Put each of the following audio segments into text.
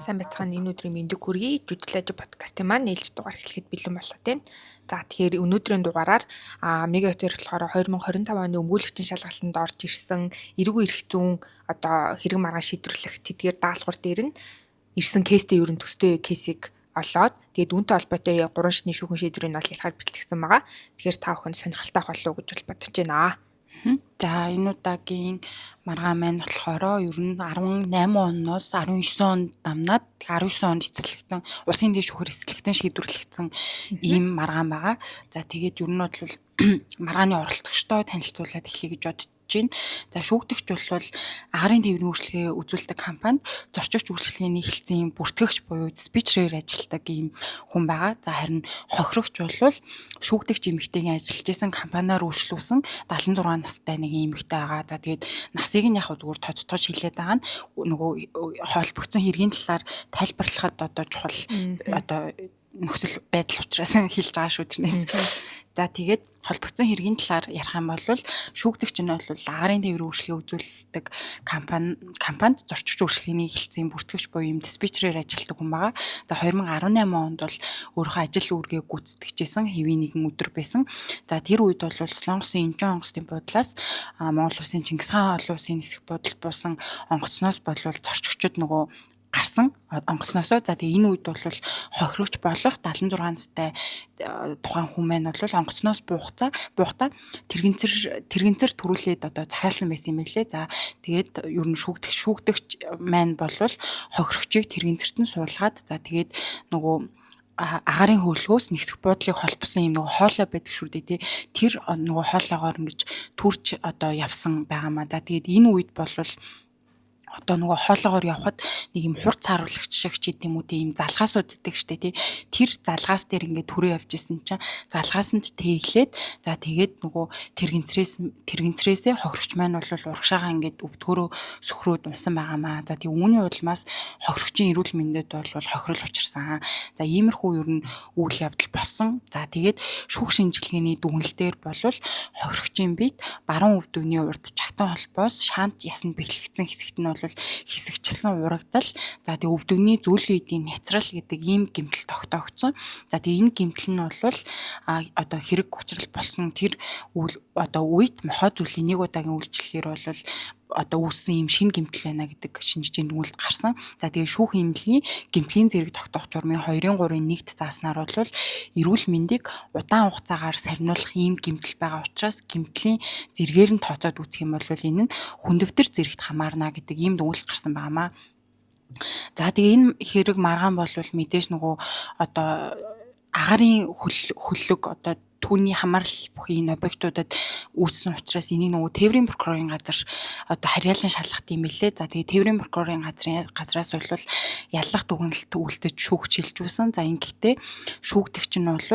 Сайн байцгаана энэ өдрийн мэндийг хүргэе. Жүжиглэж подкастын маань ээлж дугаар эхлэхэд бэлэн болоод байна. За тэгэхээр өнөөдрийн дугаараар Мегаотер болохоор 2025 оны өмгөөлөгчийн шалгалтанд орж ирсэн эргүү эрх зүүн одоо хэрэг маргаан шийдвэрлэх тэдгээр даалгавар дээр нь ирсэн кейстэй ерөн төстэй кейсийг олоод тэгээд үүнтэй холбоотой 3 шний шүүхэн шийдвэрийг бол ярихаар бэлтгэсэн байгаа. Тэгэхээр та бүхэн сонирхолтой болов уу гэж бодож байна. За энэ удаагийн маргаан маань болохоор ер нь 18 оноос 19 онд дамнаад 19 онд эцэслэгдэн улсын дэд шүүхээр эцэслэгдэн шийдвэрлэгдсэн ийм маргаан байгаа. За тэгээд ер нь бол маргааны оролцогчтой танилцуулаад эхлэе гэж бодож байна. За шүүгдэгч бол агарын тээврийн үйлчлэгээ үзүүлдэг компанид зорчигч үйлчлэгээний хэлтсийн бүртгэгч буюу диспетчерээр ажилладаг ийм хүн байгаа. За харин хохирогч бол шүүгдэгч эмэгтэйгийн ажиллаж исэн компаниар үйлчлүүлсэн 76 настай нэг эмэгтэй байгаа. За тэгээд насыг нь яг зүгээр тодтогч хэлээд байгаа нь нөгөө холбогдсон хэргийн талаар тайлбарлахад одоо чухал одоо нөхцөл байдал учраас хэлж байгаа шүү тэрнээс. За тэгээд холбогдсон хэргийн талаар ярих юм бол шүүгдэгч нь бол агарын тээврийн үйлчлэгээ үзүүлдэг компанид зорчигч үйлчлэгээний хэлтсийн бүртгэгч буюу юм диспетчерээр ажилладаг хүн байгаа. За 2018 онд бол өөрийнхөө ажил үүргээ гүйцэтгэжсэн хэвийн нэгэн өдөр байсан. За тэр үед бол Солонгосын Инчон онгоцны буудлаас Монгол улсын Чингис хаан олон улсын нисэх буудалд буусан онгоцноос болвол зорчигчид нөгөө гарсан онгоцноосоо. За тэгээ энэ үед бол хохирогч болох 76 настай тухайн хүн маань бол онгоцноос буухтаа тэрэгцэр төрүүлээд одоо захиалсан байсан юм билээ. За тэгээд ер нь шүүгдэгч маань бол хохирогчийг тэрэгцэрт нь суулгаад за тэгээд нөгөө агарын хөлгөөс нэгсэх буудлыг холбосон юм нөгөө хоолой байдаг шүү дээ тий. Тэр нөгөө хоолойгоор ингэж түрж одоо явсан байгаамаа. За тэгээд энэ үед бол одоо нөгөө хоолоогоор явхад нэг юм хурц харуулагч шиг ч гэдэм үү тийм залгаасууд өгдөг штэ тий. Тэр залгаас дээр ингээд түрээ явж исэн чинь залгаас нь тээглээд за тэгээд нөгөө тэрэгцрээсээ хохирогч маань бол урагшаага ингээд өвдгөрөө сөхрөөд унсан байгаамаа. За тийм үүний улмаас хохирогчийн эрүүл мэндэд бол хохирол учирсан. За иймэрхүү ер нь үйл явдал болсон. За тэгээд шүүх шинжилгээний дүгнэлтээр бол хохирогчийн биет баруун өвдөгний урд чагтан холбоос шаант ясанд бэхлэгдсэн хэсэгт нь хэсэгчлэн урагдал. За тэгээ өвдөгний зөөлөн эдийн няцрал гэдэг ийм гэмтэл тогтоогдсон. За тэгээ энэ гэмтэл нь бол одоо хэрэг учрал болсон тэр одоо үед мохоо зүйлийн нэг удаагийн үйлчлэгээр бол одоо үүссэн юм шинэ гэмтэл байна гэдэг шинжтэй дүгнэлт гарсан. За тэгээ шүүх эмнэлгийн гэмтлийн зэрэг тогтоох журмын 2-3-ын нэгт зааснаар бол эрүүл мэндийг удаан хугацаагаар сарниулах ийм гэмтэл байгаа учраас гэмтлийн зэргээр нь тооцоод үзэх юм бол энэ нь хүндөвтөр зэрэгт хамаарна гэдэг ийм дүгнэлт гарсан байнамаа. За тэгээ энэ хэрэг маргаан бол мэдээж нөгөө одоо агарын хөллөг одоо түүний хамаарал бүхий энэ объектуудад үүссэн учраас энийг нөгөө тээврийн прокурорын газар одоо харьяалан шалгах юм билээ. За тэгээ тээврийн прокурорын газраас бол яллах дүгнэлт үйлдэж шүүгч хэлжүүлсэн. За ингэхдээ шүүгдэгч нь бол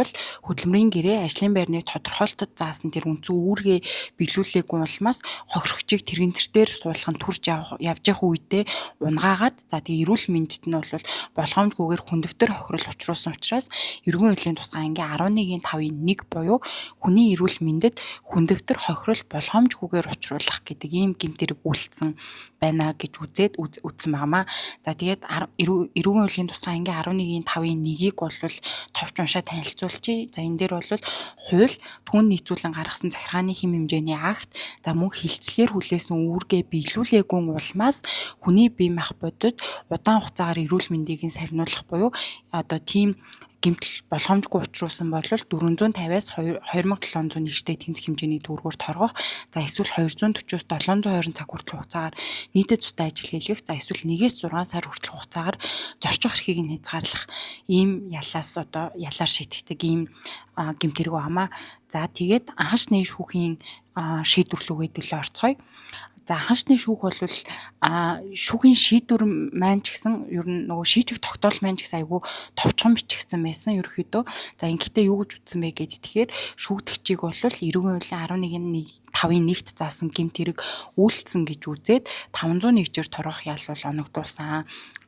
хөдөлмөрийн гэрээ ажлын байрныг тодорхойлтод заасан тэр үнцэн үүргээ биелүүлээгүй улмаас хохирогчийг тэрэгцэртээр суулган турж явж явах үедээ унгаагаад за тэгээ эрүүл мэндэд нь бол болгоомжгүйгээр хүндөвтөр хохирол учруулсан учраас эргэн үеийн тусгай ангийн 11.5-1 буюу хүний эрүүл мэндэд хүндөвтөр хохирол болгоомжгүйгээр учруулах гэдэг ийм гэмтэрэг үйлдсэн байна гэж үзсэн байнамаа. За тэгээд эрүүл мэндийн тусгай ангийн 11.5-1-ийг бол товч уншаад танилцуулчих. За энэ дээр бол хууль түүнд нийцүүлэн гаргасан захиргааны хэм хэмжээний акт за мөн хилцлээр хүлээсэн үүргээ биелүүлээгүй улмаас хүний бие махбодод удаан хугацаагаар эрүүл мэндийг сарниулах буюу одоо тийм гэмтэл болгоомжгүй учруулсан бол 450-аас 2700 нэгжтэй тэнцэх хэмжээний төгрөгөөр торгох. За эсвэл 240-с 720 цаг хүртэл хугацаагаар нийтэд цустай ажил хийлгэх. За эсвэл 1-ээс 6 сар хүртэл хугацаагаар зорчих эрхийг нь хязгаарлах ийм ялаар шийтгэдэг ийм гэмтэрэг байнамаа. За тэгээд анхны шүүхийн шийдвэрлэгээ төлөө орцгоё. За анхны шүүх бол шүүхийн шийдвэр маань ч гэсэн ер нь нөгөө шийдвэр тогтоол маань ч гэсэн айгүй товчхон бичигдсэн байсан ерөөхдөө. За ингэхдээ юу гэж үтсэн бэ гэд тэгэхээр шүүгдэгчийг бол эрүүгийн хуулийн 11.5-ын нэгт заасан гэмт хэрэг үйлдсэн гэж үзээд 500 нэгжээр торгох ял бол оногдуулсан.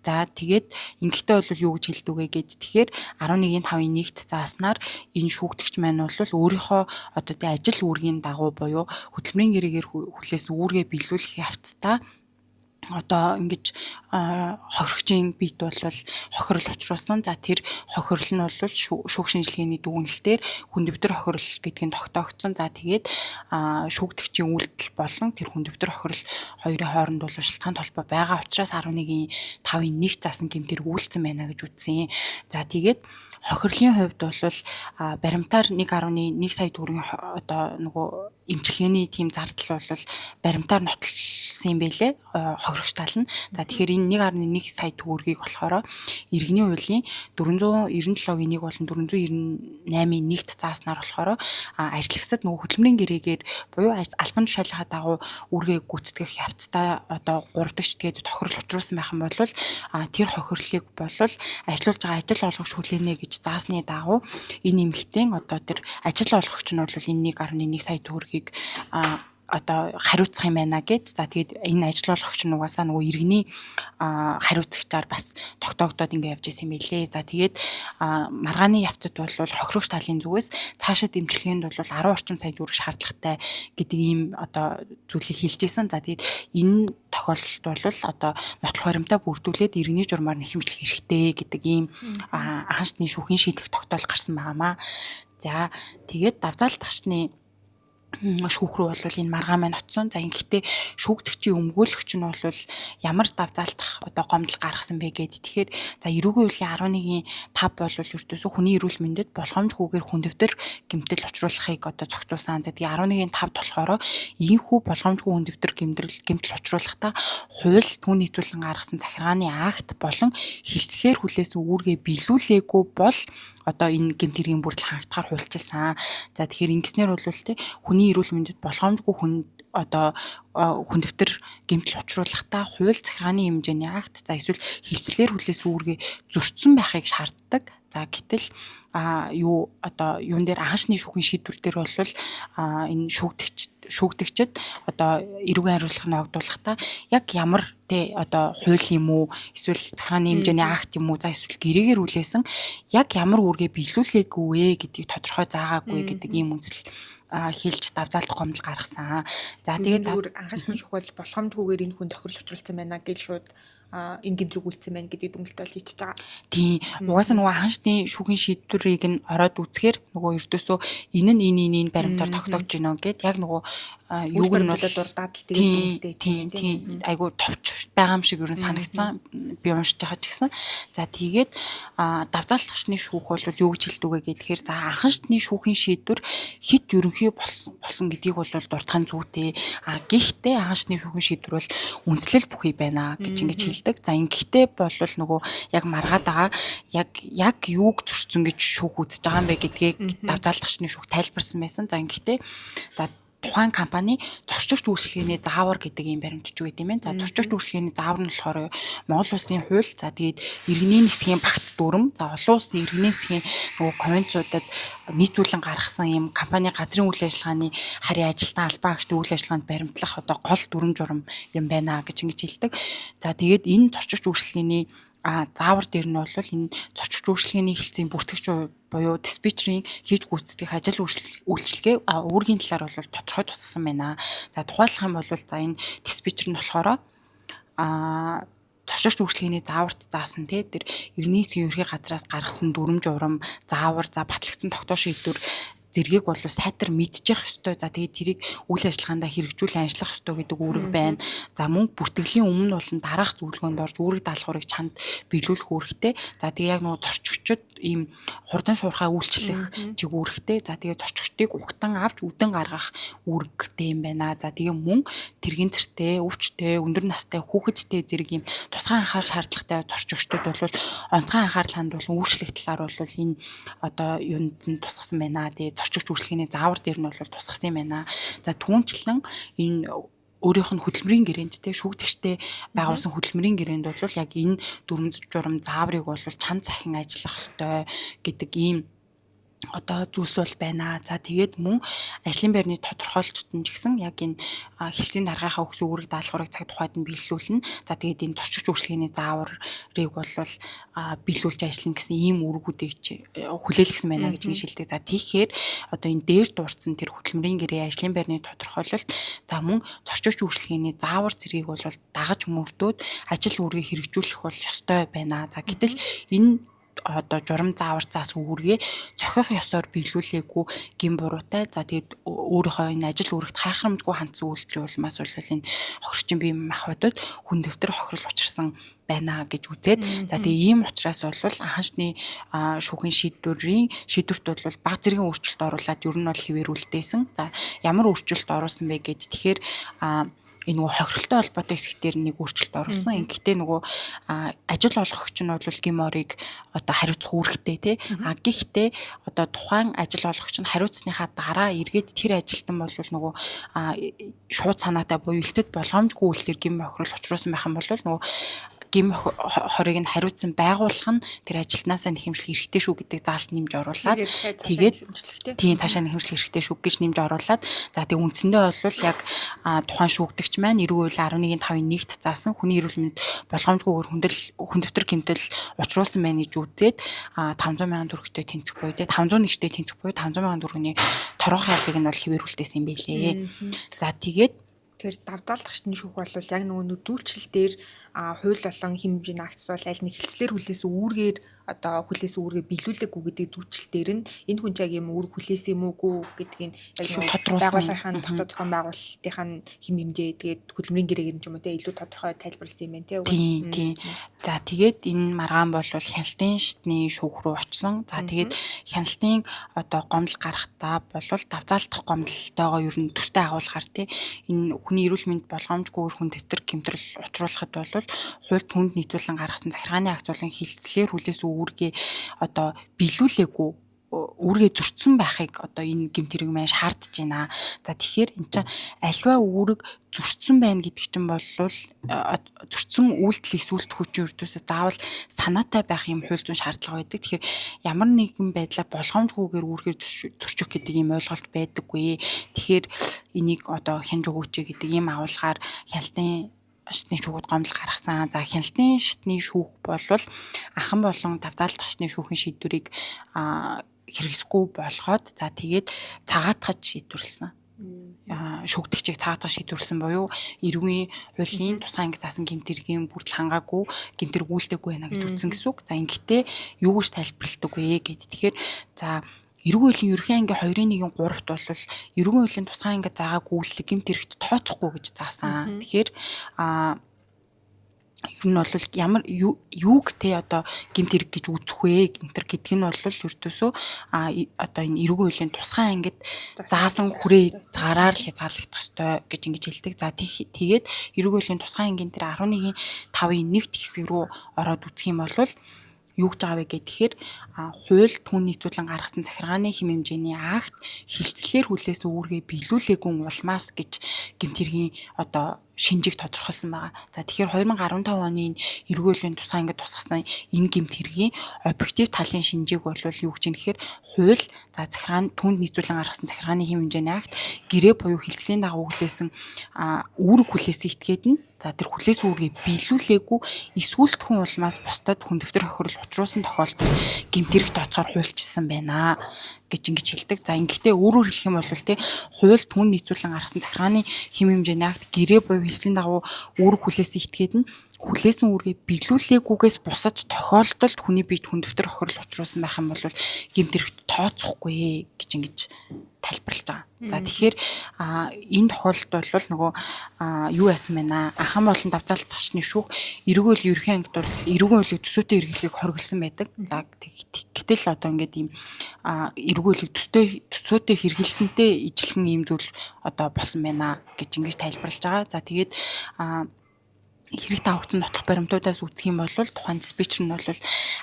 За тэгээд ингэхдээ бол юу гэж хэлдэг вэ гэд тэгэхээр 11.5-ын нэгт зааснаар энэ шүүгдэгч маань бол өөрийнхөө одоо тий ажил үүргийн дагуу буюу хөдөлмөрийн гэрээгээр хүлээсэн үүргээ биелүүлэх явцдаа одоо ингэж хохирогчийн биет бол хохирол учруулсан. За тэр хохирол нь бол шүүх шинжилгээний дүгнэлтээр хүндэвтэр хохирол гэдгийг тогтоогдсон. За тэгээд шүүгдэгчийн үйлдэл болон тэр хүндэвтэр хохирол хоёрын хооронд бол шалтгаан толгой байгаа учраас 11.5-1 заасан гэмтэр үйлцсэн байна гэж үздсэн. За тэгээд хохирлын хувьд бол баримтаар 1.1 сая төгрөгийн одоо нөгөө эмчилгээний тийм зардал бол баримтаар нотолсон юм байлээ хохирогч тал нь. За тэгэхээр энэ 1.1 сая төгрөгийг болохоор иргэний хуулийн 497-гийн 1 болон 498-ийн 1-т зааснаар болохоор ажиглагчдад нөгөө хөдөлмөрийн гэрээгээр буюу албан тушаалынхаа дагуу үүргээ гүйцэтгэх явцдаа одоо 3 дахь тэгээд тохирол учруулсан байх юм бол тэр хохирлыг бол ажиллуулж байгаа ажил олгогч хүлээнэ гэж заасны дагуу энэ эмэгтэй одоо тэр ажил олгогч нь бол энэ 1.1 сая төгрөгийг одоо хариуцах юм байна гэж. За тэгээд энэ ажил олгогч нь угаасаа нөгөө иргэний хариуцагчаар бас тогтоогдоод ингэ явж исэн юм билээ. За тэгээд маргааны явцад бол хохирогч талын зүгээс цаашаа дэмжлэгэнд бол 10 орчим сая төгрөг шаардлагатай гэдэг ийм одоо зүйлийг хэлж исэн. За тэгээд энэ тохиолдолд бол одоо нотлох баримтаа бүрдүүлээд иргэний журмаар нэхэмжлэх хэрэгтэй гэдэг ийм анхан шатны шүүхийн шийдэх тогтоол гарсан байнамаа. За тэгээд давзаалтагчны шүүх рүү бол энэ маргаан маань очсон. За ингэхдээ шүүгдэгчийн өмгөөлөгч нь бол ямар давзаалтах одоо гомдол гаргасан бэ гэд. Тэгэхээр за эрүүгийн хуулийн 11.5 бол ердөөсөө хүний эрүүл мэндэд болгоомжгүйгээр хүндэвтэр гэмтэл учруулахыг одоо зохицуулсан. За тэгээ 11.5 болохоор ийхүү болгоомжгүй хүндэвтэр гэмтэл учруулахдаа хууль түүний нийцүүлэн гаргасан захиргааны акт болон хилцлээр хүлээсэн үүргээ биелүүлээгүй бол одоо энэ гэмтэргийн бүрдэл хангалтгаар хуульчилсан. За тэгэхээр ингэснээр бол те хүний эрүүл мэндэд болгоомжгүй одоо хүндэвтэр гэмтэл учруулахдаа хууль захиргааны хэмжээний акт за эсвэл хилцлээр хүлээсэн үүргээ зөрчсөн байхыг шаарддаг. За гэтэл юун дээр анхны шүүхийн шийдвэр дээр бол энэ шүүгдэгчд одоо эрүүгийн хариуцлага ногдуулахдаа яг ямар те одоо хууль юм уу эсвэл захиргааны хэмжээний акт юм уу за эсвэл гэрээгээр хүлээсэн яг ямар үүргээ биелүүлээгүй вэ гэдгийг тодорхой заагаагүй гэдэг ийм үндэслэл хэлж давзаалт гомдол гаргасан. За тэгээд анхны шүүх бол болгоомжгүйгээр энэ хүн тохирол учруулсан байна гэж шууд энэ гэмтрэг үлдсэн байна гэдэг дүгнэлт бол хийчихэж байгаа. Тийм. Угаасаа нөгөө анхны шүүхийн шийдвэрийг нь ороод үзэхээр нөгөө ердөөсөө энэ баримтаар тогтоож гинэ гэд яг нөгөө юуг нь бол дурдаад л тэгээд тийм айгу товч байгаа юм шиг ер нь санагцсан би уншиж байгаа ч гэсэн. За тэгээд давзаалтагчны шүүх бол юу гэж хэлдэг вэ гэхээр за анхны шүүхийн шийдвэр хит ерөнхий болсон гэдгийг бол дуртахын зүйтэй. Гэхдээ анхны шүүхийн шийдвэр бол үндэслэл бүхий байна гэж ингэж хэлдэг. За ингэхдээ бол нөгөө яг маргаад байгаа яг юуг зөрчсөн гэж шүүх үзэж байгаа юм бэ гэдгийг давзаалтагчны шүүх тайлбарсан байсан. За ингэхдээ за тухайн компани зорчигч үйлчлэгээний заавар гэдэг юм баримтж өгд юм байна. За зорчигч үйлчлэгээний заавар нь болохоор Монгол улсын хууль, за тэгээд иргэний нисхийн багц дүрм, за олон улсын иргэний нисхийн нөгөө конвенцуудад нийтүүлэн гаргасан юм компани газрын үйл ажиллагааны харийн ажилтан албан агчдын үйл ажиллагаанд баримтлах одоо гол дүрм журам юм байна гэж ингэж хэлдэг. За тэгээд энэ зорчигч үйлчлэгээний заавар дээр нь бол энэ зорчигч үйлчлэгээний хэлцээний бүртгэгч буюу диспетчерийн хийж гүйцэтгэх ажил үйлчилгээ үүргийн талаар бол тодорхой тусгасан байна. За тухайлах юм бол за энэ диспетчер нь болохоор зорчигч үйлчлэгээний зааварт заасан тэр иргэний засгийн ерхий газраас гаргасан дүрм журам заавар за батлагдсан тогтоох шийдвэр зэргийг бол сайтар мэдчих ёстой. За тэгээд тэрийг үйл ажиллагаандаа хэрэгжүүлэн ажиллах ёстой гэдэг үүрэг байна. За мөн бүртгэлийн өмнө болон дараах зөвлөгөөнд орж үүрэг даалгаврыг чанд биелүүлэх үүрэгтэй. За тэгээд яг нөгөө зорчигчд ийм хурдан шуурхай үйлчлэх чиг үүрэгтэй. За тэгээд зорчигчдыг угтан авч үдэн гаргах үүрэгтэй юм байна. За тэгээд мөн тэргийн цэртэй, өвчтэй, өндөр настай, хүүхэдтэй зэрэг ийм тусгай анхаарал шаардлагатай зорчигчдод бол онцгой анхаарал хандуулан үйлчлэх талаар бол энэ одоо юунд нь тусгасан байна. Тэгээд зорчигч үйлчлэгээний заавар дээр нь бол тусгасан юм байна. За түүнчлэн энэ өөрийнх нь хөдөлмөрийн гэрээнд те шүүгдэгчтэй байгуулсан хөдөлмөрийн гэрээнд бол яг энэ дүрм журам зааврыг бол чанд захин ажиллах ёстой гэдэг ийм одоо зүйлс бол байна. За тэгээд мөн ажлын байрны тодорхойлолтод нь ч гэсэн яг энэ хилцээний даргынхаа өгсөн үүрэг даалгаврыг цаг тухайд нь биелүүлнэ. За тэгээд энэ зорчигч үйлчлэгээний зааврыг бол биелүүлж ажиллана гэсэн ийм үүргүүдийг хүлээлгэсэн байна гэж ингэ шилдэг. За тэгэхээр одоо энэ дээр дурдсан тэр хөтөлмөрийн гэрээ ажлын байрны тодорхойлолт за мөн зорчигч үйлчлэгээний заавар зэргийг бол дагаж мөрдөөд ажил үүргээ хэрэгжүүлэх бол ёстой байна. За гэтэл энэ одоо журам заавар заасан үүргээ зохих ёсоор биелүүлээгүй гин буруутай. За тэгээд өөрийнхөө энэ ажил үүрэгт хайхрамжгүй хандсан үйлдэл улмаас бол энэ хохирчин бие махбодод хүн дэвтэр хохирол учирсан байна гэж үзээд за тэгээ ийм учраас бол анхаачны шүүхийн шийдвэрт бол баг зэргийн өөрчлөлт оруулаад ер нь бол хэвээрүүлдээсэн. За ямар өөрчлөлт оруулсан бэ гэд тэгэхээр энэ нөгөө хохиролтой холбоотой хэсгээр нэг өөрчлөлт оруулсан. Гэхдээ нөгөө ажил олгогч нь бол гим орыг одоо хариуцах үүрэгтэй тий. Гэхдээ одоо тухайн ажил олгогч нь хариуцсныхаа дараа эргээд тэр ажилтан бол нөгөө шууд санаатай буюу илтэд болгоомжгүй үйлдэл гим хохирол учруулсан байх юм бол нөгөө гим хорыг нь хариуцсан байгууллага нь тэр ажилтнаасаа нэхэмжлэх хэрэгтэй шүү гэдэг заалт нэмж оруулаад тэгээд тийм цаашаа нэхэмжлэх хэрэгтэй шүү гэж нэмж оруулаад за тэг үндсэндээ бол яг тухайн шүүгдэгч маань эрүүл үйл 11.5-ын 1-т заасан хүний эрүүл мэнд болгоомжгүйгээр хүн дэвтэр гэмтэл учруулсан байна гэж үзээд 500,000 төгрөгтэй тэнцэх буюу 501-тэй тэнцэх буюу 500,000 төгрөгийн торгох ялыг нь бол хэвээрүүлсэн юм байлээ. За тэгээд тэр давдаалгчдын шүүх бол яг нөгөө нөдүүлчил дээр хууль болон хэм хэмжээний акт бол аль нэг хилцлэр хүлээсэн үүргээр одоо хүлээсэн үүргээ биелүүлээгүй гэдэг зүйчил дээр нь энэ хүн яг юм үүрэг хүлээсэн юм уугүй гэдгийг яг байгууллагын дотоод зохион байгуулалтынхаа хэм хэмжээ тэгээд хөдөлмөрийн гэрээгээр нь ч юм уу те илүү тодорхой тайлбарласан юм байна те. Тийм. За тэгээд энэ маргаан бол хяналтын шатны шүүх рүү очсон. За тэгээд хяналтын одоо гомдол гарахтаа бол давзаалтах гомдолтойгоо ер нь төстэй агуулгаар те энэ хүний эрүүл мэнд болгоомжгүйгээр хүн дэвтэр гэмтрэл учруулахад бол хууль түнд нийцүүлэн гаргасан захиргааны акт болон хилцлэр хүлээсэн үүргээ одоо биелүүлээгүй үүргээ зөрчсөн байхыг одоо энэ гэмт хэрэг маань шаардж байна. За тэгэхээр эн чинь альва үүрэг зөрчсөн байна гэдэг чинь бол зөрчсөн үйлдэл эсвэл хүчин өртөөсөө заавал санаатай байх юм хууль зүйн шаардлага байдаг. Тэгэхээр ямар нэгэн байдлаар болгоомжгүйгээр үүргээ зөрчих гэдэг ийм ойлголт байдаггүй. Тэгэхээр энийг одоо хянж өгөөч гэдэг ийм агуулгаар хяналтын шатны шүүхд гомдол гаргасан. За хяналтын шатны шүүх бол анхан болон давзаалтгчны шүүхийн шийдвэрийг хэрэгсэхгүй болгоод за тэгээд цагаатгаж шийдвэрлсэн. Шүүгдэгчийг цагаатгаж шийдвэрлсэн буюу эрүүгийн хуулийн тусгай анги заасан гэмтэргийн бүрдэл хангаагүй гэмтэрэг үйлдэггүй байна гэж үзсэн гэсэн үг. За ингэхдээ юу гэж тайлбарладаг вэ гэд. Тэгэхээр за эрүүгийн хуулийн ерөнхий анги 2-1-ийн 3-т бол эрүүгийн хуулийн тусгай анги заагаагүй үйлчлэг гэмт хэрэгт тооцохгүй гэж заасан. Тэгэхээр ер нь бол ямар юуг те одоо гэмт хэрэг гэж үзэх вэ гэдэг нь бол ердөөсөө одоо энэ эрүүгийн хуулийн тусгай ангид заасан хүрээ гараар л хязгаарлагдах ёстой гэж ингэж хэлдэг. За тэгээд эрүүгийн хуулийн тусгай ангийн тэр 11.5-ын 1-т хэсэг рүү ороод үзэх юм бол юу гэж байгаа вэ гэхээр хууль түн нийцүүлэн гаргасан захиргааны хэм хэмжээний акт хилцлэр хүлээсэн үүргээ биелүүлээгүй улмаас гэж гэмт хэргийн одоо шинжийг тодорхойлсон байгаа. За тэгэхээр 2015 оны эрүүгийн хуулийн тусгай ангид тусгасан энэ гэмт хэргийн объектив талын шинжийг бол юу гэж юм гэхээр хууль за захиргааны түнд нийцүүлэн гаргасан захиргааны хэм хэмжээний акт гэрээ буюу хилцлийн дагуу хүлээсэн үүрэг хүлээсэн этгээд нь за тэр хүлээсэн үүргээ биелүүлээгүй эсвэл хүн улмаас бусдад хүн дэвтэр хохирол учруулсан тохиолдолд гэмт хэрэг тооцоогоор хуульчилсан байна гэж ингэж хэлдэг. За ингэхдээ өөрөөр хэлэх юм бол те хууль түн нийцүүлэн гаргасан захиргааны хэм хэмжээний акт гэрээ буюу хилцлийн дагуу үүрэг хүлээсэн этгээд нь хүлээсэн үүргээ биелүүлээгүйгээс бусад тохиолдолд хүний биед хүн дэвтэр хохирол учруулсан байх юм бол гэмт хэрэгт тооцохгүй гэж ингэж тайлбарлаж байгаа. За тэгэхээр энэ тохиолдолд бол нөгөө юу яасан байна? Анхан болон давзаалтгчны шүүх эрүүгийн хуулийн ерөнхий ангид бол эрүүгийн хуулийг төсөөтэй эргэлхийг хориглосон байдаг. За гэтэл одоо ингээд ийм эрүүгийн хуулийг төсөөтэй хэрэгэлсэнтэй ижилхэн ийм зүйл одоо болсон байна гэж ингэж тайлбарлаж байгаа. За тэгээд хэрэг таавагцсан нотлох баримтуудаас үзэх юм бол тухайн диспетчер нь бол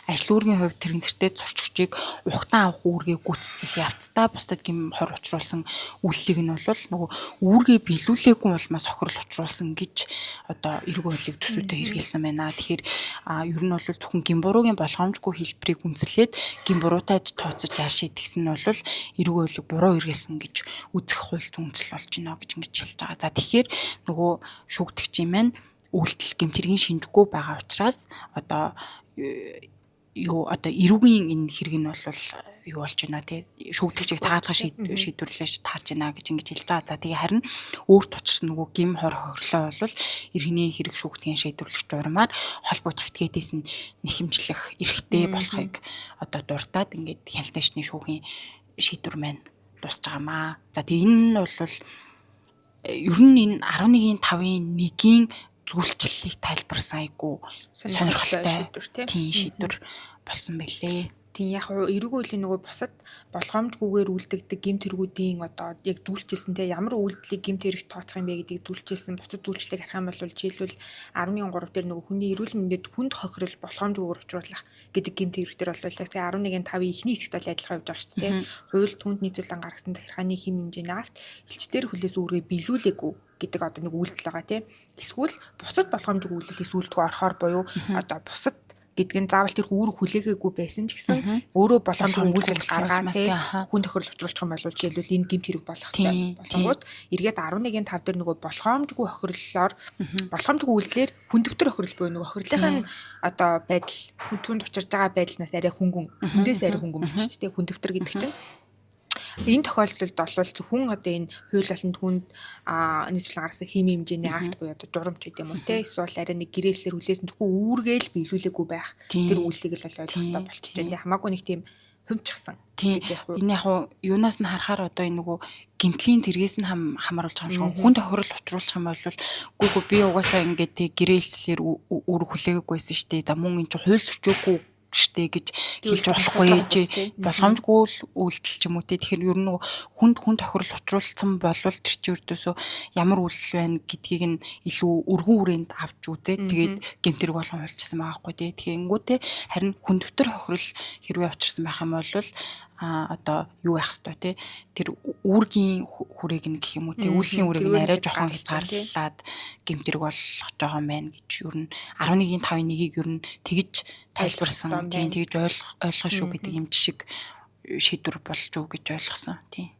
ажил үүргийн хувьд тэрэгцэртэй зурчигчийг ухтан авах үүргээ гүйцэтгэх явцдаа бусдад гим хор учруулсан үйлчлэг нь бол нөгөө үүргээ биелүүлээгүй улмаас хохирол учруулсан гэж одоо эрг ойлыг төсөөдөө хэрэгэлсэн байна. Тэгэхээр ер нь бол зөвхөн гим буруугийн болгоомжгүй хэлбэрийг үндэслээд гим буруутай тооцож ял шийдгсэн нь бол эрг ойлыг буруу хэрэгэлсэн гэж үзэх хууль зүйнсэл болж байна гэж ингэж хэлж байгаа. За тэгэхээр нөгөө шүүгдэгчийн маань үйлдэл гэмтэргийн шинжгүй байгаа учраас одоо эрүүгийн энэ хэрэг нь бол юу болж байна те шүүгдэгчийг цаадах шийдвэрлэж таарж байна гэж ингэж хэлж байгаа. За тэгээ харин өөрт учирсан нөгөө гим хор хохирлоо бол иргэний хэрэг шүүгдгийн шийдвэрлэх журмаар холбогдох этгээдээс нь нэхэмжлэх эрхтэй болохыг одоо дурдаад ингээд хяналтайчны шүүхийн шийдвэр маань тусч байгаамаа. За тэгээ энэ нь бол ер нь энэ 11.5-ын 1-ийн зүйлчлэлийг тайлбарсан айгу сонирхолтой тийм шийдвэр болсон байлээ. Тийм яг эрүүг үеийн нөгөө бусад болгоомжгүйгээр үлдэгдэг гэмт хэрэгүүдийн одоо яг дүүлжсэн те ямар үйлдэлийг гэмт хэрэгт тооцох юм бэ гэдгийг дүүлжсэн бусад үйлчлэлийг харах юм бол жишээлбэл 11.3 дээр нөгөө хүний эрүүл мэндэд хүнд хохирол болгоомжгүйгээр учруулах гэдэг гэмт хэрэг дээр бол яг 11.5-ийн эхний хэсэгт бол адилхан явж байгаа шүү дээ. Хууль түнд нийцүүлэн гаргасан захиргааны хэм хэмжээний акт элчдэр хүлээс үүргээ биелүүлээгүй гэдэг одоо нэг үйлдэл байгаа тийм. Эсвэл бусад болгоомжгүй үйлдэлийг сүүлдгөө орохоор буюу одоо бусад гэдг нь заавал тэр үүрэг хүлээгээгүй байсан ч гэсэн өөрөө болгоомжгүй үйлдэл гаргаад хүн тохирол учруулах юм бол жишээлбэл энэ гэмт хэрэг болох хэрэгтэй. Болонгууд эргээд 11.5 дээр нөгөө болгоомжгүй хохирлолоор болгоомжгүй үйлдэлээр хүндөвтөр хохирол буюу нөгөө хохирлын одоо байдал түнд учирж байгаа байдлаас арай хөнгөн хүндээс арай хөнгөн болчих тийм хүндөвтөр гэдэг чинь энэ тохиолдолд бол зөвхөн одоо энэ хууль болон түнд нийцүүлэн гаргасан химийн хэмжээний акт буюу одоо журамч гэдэг юм уу те эсвэл арай нэг гэрээслэр хүлээсэн зөвхөн үүргээл биелүүлээгүй байх тэр үйлсийг л ойлгох хэрэгтэй болчихж байна. Хамаагүй нэг тийм хөмчихсэн. Тийм. Энэ яг юунаас нь харахаар одоо энэ нөгөө гэмтлийн зэргээс нь хамааруулж байгаа юм шиг хүн тохирол учруулах юм бол гүгөө би угаасаа ингээд тэг гэрээлслэр үүрэг хүлээгүйсэн шүү дээ. За мөн энэ чинь хууль зөрчөөгүй штэ гэж хэлж болохгүй ээж болгоомжгүй үйлдэл ч юм уу те тэгэхээр ер нь хүн тохирол учруулсан болвол тэр чи өрдөөсөө ямар үйлдэл байна гэдгийг нь илүү өргөн хүрээнд авч үзээд тэгээд гэмтэрэг болгон хуульчсан байгаа байхгүй те тэгэхээр ингэвтэй харин хүндөвтөр хохирол хэрвээ учирсан байх юм бол одоо юу байх хэвээр те тэр үүргийн хүрээг нь гэх юм уу те үйлсийн хүрээг нь арай жоохон хязгаарлаад гэмтэрэг болгож байгаа юм байна гэж ер нь 11.5-1-ийг ер нь тэгж тайлбарсан тийм тэгж ойлгох шүү гэдэг юм жишг шийдвэр болж юу гэж ойлгосон тийм.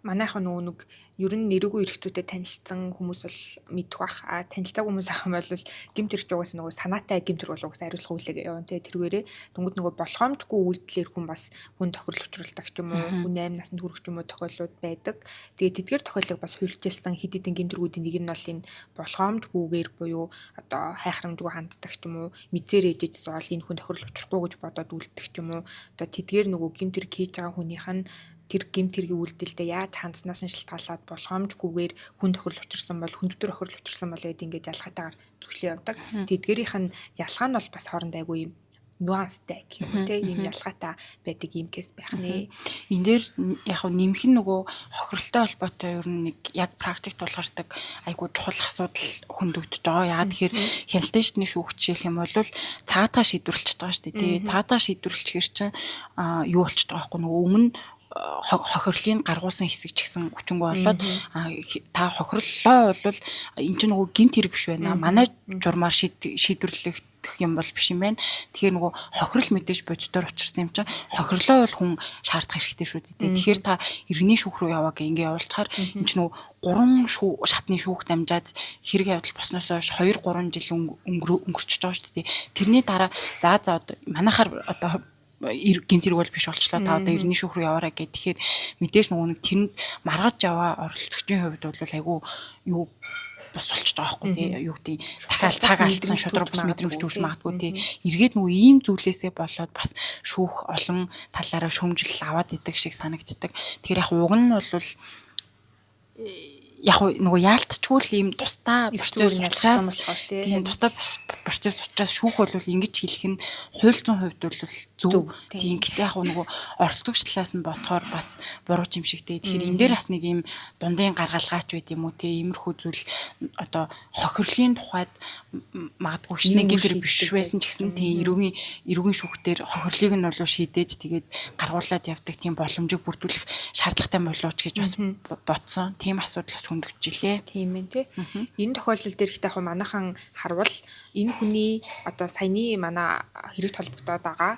Манайхан нөгөө нэг ер нь нэргүй эрхтүүдэд танилцсан хүмүүс бол мэдэх бах. Танилцаагүй хүмүүс ах юм бол гэмт хэрэг угаас нөгөө санаатай гэмт хэрэг бол угаас хариулах үйлэг явна те тэргээрээ тэнгууд нөгөө болгоомжгүй үйлдэлээр хүн бас хүн тохирол учруулдаг ч юм уу хүн 8 наснд хүрэх ч юм уу тохиолдлууд байдаг. Тэгээд тэдгээр тохиолдлыг бас хуульчилсан хэд хэдэн гэмт хэрэгүүдийн нэг нь бол энэ болгоомжгүйгээр буюу одоо хайхрамжгүй ханддаг ч юм уу мэдзээр ээжэж зоол энэ хүн тохирол учрахгүй гэж бодоод үлддэг ч юм уу одоо тэдгээр нөгөө гэмт хэрэг хийж байгаа хүнийх нь тэр гэмт хэргийн үйлдэлтэй яаж хандснаас нь шалтгаалаад болгоомжгүйгээр хүн тохирол учирсан бол хүндэтэр хохирол учирсан бол гэдэг ингээд ялгаатайгаар зөвшлөө явдаг. Тэдгээрийнх нь ялгаа нь бол бас хоорондоо айгүй юм нюанстай гэх юм те ийм ялгаатай байдаг юм кейс байх нэ. Энэ дээр яг нэмэх нь нөгөө хохиролтой холбоотой ер нь нэг яг практикт тулгардаг айгүй чухал асуудал хөндөгдөж байгаа. Яагаад тэгэхээр хяналтын шийдвэрийн шүүгч хэлэх юм бол цаатаа шийдвэрлэж байгаа шүү дээ. Тэ цаатаа шийдвэрлэхээр чинь юу болчихж байгаа байхгүй нөгөө өмнө хохирлын гаргуулсан хэсэг ч гэсэн хүчингү болоод та хохирлоо бол энэ чинь нөгөө гэмт хэрэг биш байна. Манай журмаар шийдвэрлэх юм бол биш юм байна. Тэгэхээр нөгөө хохирол мэдээж боддоор учирсан юм чинь хохирлоо бол хүн шаардах хэрэгтэй шүү дээ. Тэгэхээр та иргэний шүүх рүү яваа гэх ингэ явуулчихаар энэ чинь нөгөө 3 шатны шүүхт амжаад хэрэг явдал босноос хойш 2-3 жил өнгөрчихөж байгаа шүү дээ. Тэрний дараа за одоо манайхаар одоо гэмт хэрэг бол биш болчлоо та одоо иргэний шүүх рүү яваарай гэх. Тэгэхээр мэдээж нөгөө нэг тэрэнд маргаж яваа оролцогчийн хувьд бол айгүй юу бус болчихж байгаа байхгүй тий юу гэдэг дахиад цаг алдсан шудраг бус мэдрэмж төрж магадгүй тий эргээд нөгөө ийм зүйлээсээ болоод бас шүүх олон талаараа шөмжил аваад идэг шиг санагддаг. Тэгэхээр яг уг нь бол яг нөгөө яалтч Яалтчгүй ийм тусдаа процесс ялцсан учраас болохоор тий. тийм тусдаа процесс учраас шүүх бол ингэж хэлэх нь хуульцсан хувьд бол зөв. Тийм гэхдээ яг нөгөө оролцогч талаас нь бодохоор бас буруу юм шигтэй. Тэгэхээр энэ дээр бас нэг ийм дундын гаргалгаач байд юм уу тий. Иймэрхүү зүйл одоо хохирлын тухайд магадгүй хичнээн гэмтэр биш байсан ч гэсэн тийм эрүүгийн шүүхтэр хохирлыг нь бол шийдээж тэгээд гаргуулад явдаг тийм боломжийг бүрдүүлэх шаардлагатай болооч гэж бас бодсон. Тийм асуудлаас хөндөгч илээ. Тийм ээ тий. Энэ тохиолдол дээр ихтэй яг манайхан харвал энэ хүний одоо саяны манай хэрэгт холбогдоод байгаа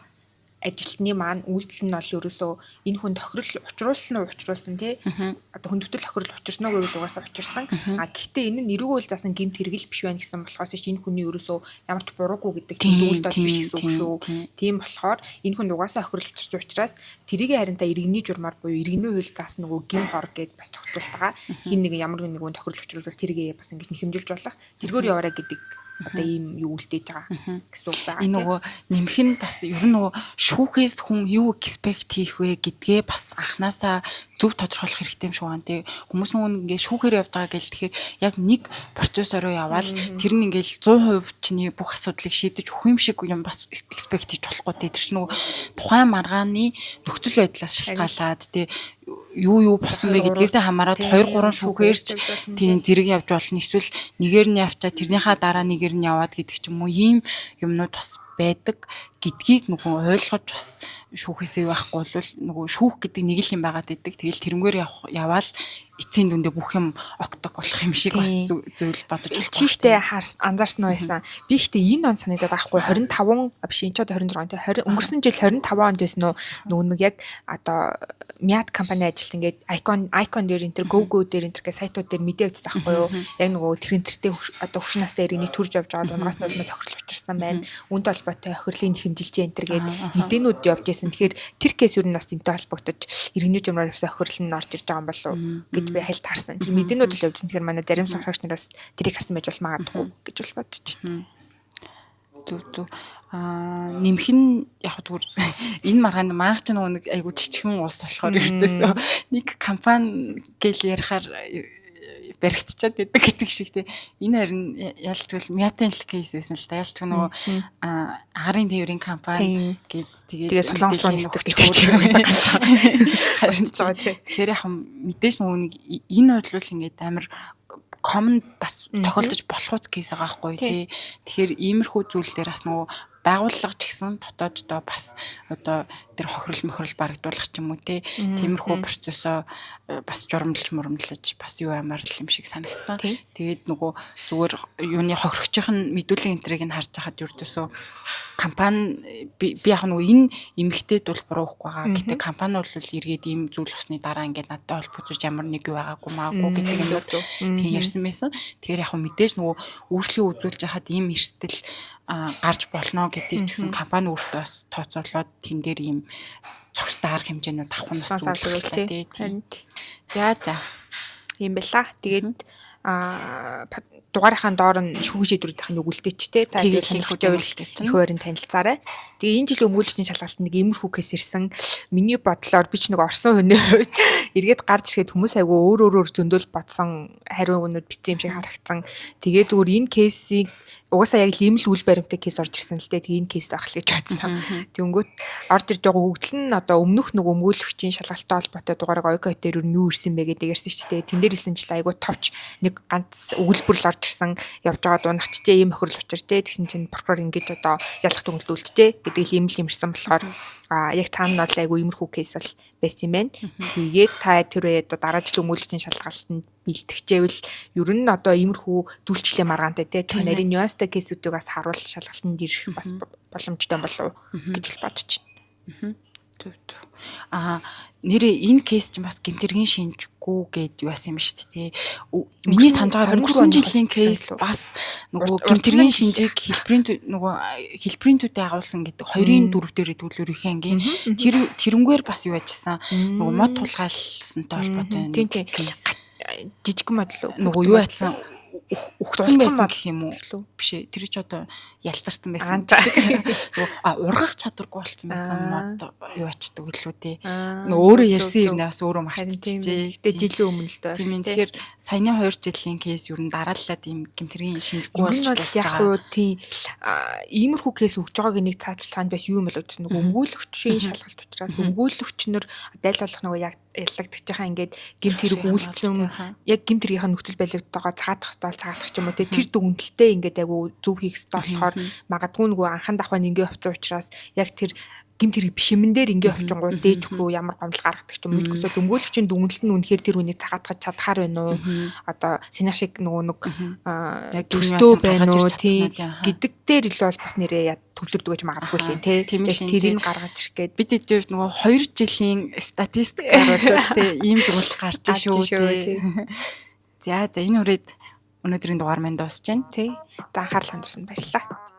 ажилтны маань үйлдэл нь бол ерөөсөө энэ хүн тохирол учруулсан тий. Одоо хүндэтгэл тохирол учирсан уу гэвэл угаасаа учирсан. Гэхдээ энэ нь эрүүг үйл заасан гэмт хэрэгэл биш байна гэсэн болохоос энэ хүний ерөөсөө ямар ч буруугүй гэдэг зүйлд бол биш гэсэн үг шүү. Тийм болохоор энэ хүн угаасаа тохирол учирсан учраас тэрийг харин та иргэний журмаар буюу иргэний хууль заасан нөгөө гим хор гэд бас тогтуултагаа хин нэг ямар нэгэн тохирол учруулвал тэрийг бас ингэж нэхэмжилж болох тэргээр яваарай гэдэг одоо ийм юу үлдээж байгаа гэсэн үг байна. Энэ нөгөө нэмэх нь бас ер нь нөгөө шүүхээс хүн юу экспект хийх вэ гэдгээ бас анханасаа зөв тодорхойлох хэрэгтэй юм шиг байна. Тэг хүмүүс нөгөө ингээд шүүхээр явж байгаа гэл тэгэхээр яг нэг процессороо яваал тэр нь ингээд 100% чиний бүх асуудлыг шийдэж өгөх юм шиг юм бас экспект хийж болохгүй. Тэр чинь нөгөө тухайн маргааны нөхцөл байдлаас шалтгаалаад тэг юу болсон бэ гэдгээс хамаарат 2 3 шүүхээрч тийм зэрэг явж болно. Эсвэл нэгээр нь явчаа тэрнийхээ дараа нэгээр нь яваад гэдэг ч юм уу ийм юмнууд бас байдаг гэдгийг нөгөө ойлгож бас шүүхээсээ байхгүй бол нөгөө шүүх гэдэг нэг л юм байгаад идэг. Тэгэл тэрнгээр яваал эцсийн дүндээ бүх юм октог болох юм шиг бас зүйл бодож байна. Чихтэй анзаарсан уу байсан. Би ихтэй энэ он санагдаад байхгүй 25 биш энэ ч 26 те 20 өнгөрсөн жил 25 онд байсан уу нөгөө нэг яг одоо Miat компани ажилт ингээд icon дээр энэ go дээр энэ гэх сайтууд дээр мэдээ өгсөн байхгүй юу. Яг нөгөө тэр энтертэй одоо хөвш настай иргэний төрж явж байгаа дунгаас нь тохирлол учирсан байна. Үүнтэй холбоотой хохирлын хэмжилжээ энэ гээд мэдээнүүд явж байсан. Тэгэхээр тэр кейс юу нь бас энтэй холбогдож иргэний журмаар явсан хохирлол нь орж ирж байгаа юм болов уу гэж би хальт харсан. Тэр мэдээнүүд л явжсан. Тэгэхээр манай зарим сонсогч нараас тэрийг харсан байж бол магадгүй гэж бол бодож байна. Зүг нэмэх нь яг зүгээр энэ маргаанд маах ч нэг айгу жижигхэн улс болохоор ердөөсөө нэг компани гэл ярихаар баригдчиад байдаг гэдэг шиг те энэ харин ялцгүй Miat-ын кейс байсан л да ялцгүй нөгөө агарын тээврийн компани гээд тэгээд солонгос руу нисдэг гэдэг юм байна. Тэгэхээр яг мэдээж нөгөө нэг энэ бодлол ингээд амар common бас тохиолдож болох кейс байгаа байхгүй тий. Тэгэхээр иймэрхүү зүйл дээр бас нөгөө байгууллага ч гэсэн дотооддоо бас одоо тэр хохирол барагдуулах ч юм уу тий. Тиймэрхүү процессоо бас журамлж бас юу амаар л юм шиг санагдсан. Тэгээд нөгөө зүгээр юуны хохирогчийн мэдүүлэг энтрийг нь харж байхад ердөөсөө компани би яг нөгөө энэ эмэгтэйд бол буруухгүй байгаа. Гэтэ компани бол эргээд ийм зүйл болсны дараа ингээд надтай холбогдож ямар нэг юу байгаагүй маагүй гэдэг юм тийм ярьсан байсан. Тэгэхээр яг мэдээж нөгөө үйлчлэгийг үзүүлж хахад ийм эрсдэл гарч болно гэдгийг чинь компани өөртөө бас тооцоолоод тэн дээр ийм цогцтой арга хэмжээнүүд авах нь бас зүйлээ тийм. За ийм байла. Тэгээд дугаарынхаа доор нь шүүх шийдвэрүүдийн нэг үлдээч те та сонирхолтой их байрын танилцаарай. Тэгээ энэ жилийн өмгөөлөгчийн шалгалтанд нэг иймэрхүү кейс ирсэн. Миний бодлоор би ч нэг орсон хүний хувьд эргээд гарч ирэхэд хүмүүс айгүй өөр зөндөөл бодсон хариугнууд бичсэн юм шиг харагдсан. Тэгээ зүгээр энэ кейсийг угаасаа яг ийм л үйл баримттай кейс орж ирсэн л дээ. Тэгээ энэ кейс байх л гэж бодсон. Тэнгүүт орж ирж байгаа хөгжил нь одоо өмнөх нэг өмгөөлөгчийн шалгалттай холбоотой дугаарыг ойко дээр юу ирсэн бэ гэдэг ярьсан шүү дээ. Тэн дээр хэлсэн чил айгүй товч нэг ганц өгүүлбэр л орж ирсэн явж байгаа дуунагчжээ ийм охирол учиртэй тэгсэн чинь прокурор ингэж одоо ялах төгөлдүүлжээ гэдэг ийм л юмэрсэн болохоор яг цаана нь айгүй иймэрхүү кейс бол байсан юм байна. Тэгээд та тэр одоо дараа жилийн өмгөөлөгчийн шалгалтанд бэлтгэжээвэл ер нь одоо иймэрхүү дүүлчлээ маргаантай те нарийн нюанстай кейсүүдийг бас харуул шалгалтанд ирэх бас боломжтой болов гэж бодож байна. Нэрээ энэ кейс чинь бас гэмтэргийн шинжгүй гэд юу асан юм шүү дээ. Миний санаж байгаа өнгөрсөн жилийн кейс бас нөгөө гэмтэргийн шинжийг хэлбэрийн төдий агуулсан гэдэг 2-ын 4 дээр төлөөр их ангийн тэрнгээр бас юу яжсан нөгөө мод тулгаалсантай холбоотой кейс жижиг мод л нөгөө юу яцсан ухцсан байсан мод гэх юм уу? лүү? Биш ээ. Тэр чи одоо ялтарсан байсан Аа, шиг. Ургах чадваргүй болсон байсан мод юу ачдаг үлээ тий. Зөв, Өөрөө зөв, ярьсан зөв. юм бас өөрөө Харин тийм мартчихжээ. ээ. Гэтэ жилийн өмнө л доо. Тийм ээ. Тэгэхээр саяны 2 жилийн кейс юу н дарааллаад ийм гэмтэргийн шинжгүй Ер нь болж бол дуусж яг байгаа. уу тийм иймэрхүү кейс өгж байгааг нэг цаажилгаанд бас юу юм бол гэсэн нэг өмгөөлөгчийн шалгалт учраас өмгөөлөгчнөр аль болох нөгөө яг яллагдчих жахаа ингээд гэмт хэрэг үйлдэлсэн яг гэмт хэргийн нөхцөл байлигдтойгоо цаадах хэвээр цаадах ч юм уу те тэр дүгнэлтээ ингээд айгу зөв хийх хэвээр болохоор магадгүй нөгөө анхан дахваа ингээ хувцсан учраас яг тэр гэмт хэрэг бишимэн дээр ингээ хувчингууд дээж рүү ямар гомдол гаргадаг ч юм уу мэдгүйсээ өмгөөлөгчийн дүгнэлт нь үнэхээр тэр үнийг цаадах чадхаар байна уу одоо сэнийх шиг нөгөө нэг төстөө байна уу тий гэдэг дээр илүү бол бас нэрээ төвлөрдөг гэж магадгүй л тий тэрийг гаргаж ирэх гээд бид дэвд нөгөө 2 жилийн статистикаар бол тий ийм дүгнэлт гарч шүү тий. За энэ үрээд өнөөдрийн дугаар маань дуусж байна. Тий. За анхаарал хандуулсанд баярлалаа.